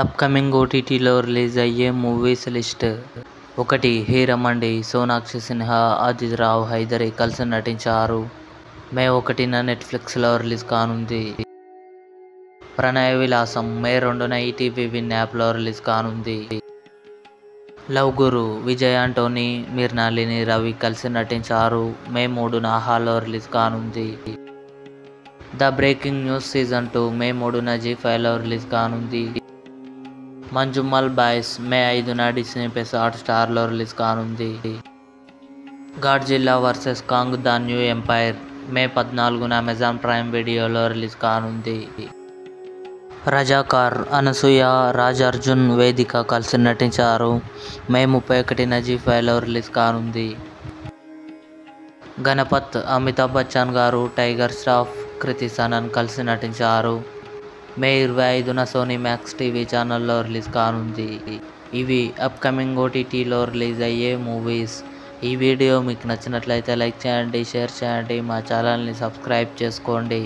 Upcoming ఓటీటీలో release అయ్యే movies list. 1. Heeramandi. Sonakshi Sinha, Ajit Rao Hydari కలిసి నటించారు. మే 1న నెట్ఫ్లిక్స్లో రిలీజ్ కానుంది. ప్రణయ విలాసం. మే 2న ఈటీవీ విన్ యాప్లో రిలీజ్ కానుంది. Love Guru. విజయ్ ఆంటోనీ, మృణాలిని రవి కలిసి నటించారు. మే 3న ఆహాలో రిలీజ్ కానుంది. The breaking news season 2 May 3న జీ5లో రిలీజ్ కానుంది. మంజుమల్ బాయ్స్. మే 5న డిస్నీ ప్లస్ హాట్స్టార్లో రిలీజ్ కానుంది. Godzilla versus Kong the new empire. May 14న అమెజాన్ ప్రైమ్ వీడియోలో రిలీజ్ కానుంది. రజాకార్. అనసూయ, రాజ్ అర్జున్, వేదిక కలిసి నటించారు. మే 31న జీ5లో రిలీజ్ కానుంది. గణపత్. అమితాబ్ బచ్చన్ గారు, టైగర్ ష్రాఫ్, కృతి సనన్ కలిసి నటించారు. మే 25న సోనీ మ్యాక్స్ టీవీ ఛానల్లో రిలీజ్ కానుంది. ఇవి అప్కమింగ్ ఓటీటీలో రిలీజ్ అయ్యే మూవీస్. ఈ వీడియో మీకు నచ్చినట్లయితే లైక్ చేయండి, షేర్ చేయండి, మా ఛానల్ని సబ్స్క్రైబ్ చేసుకోండి.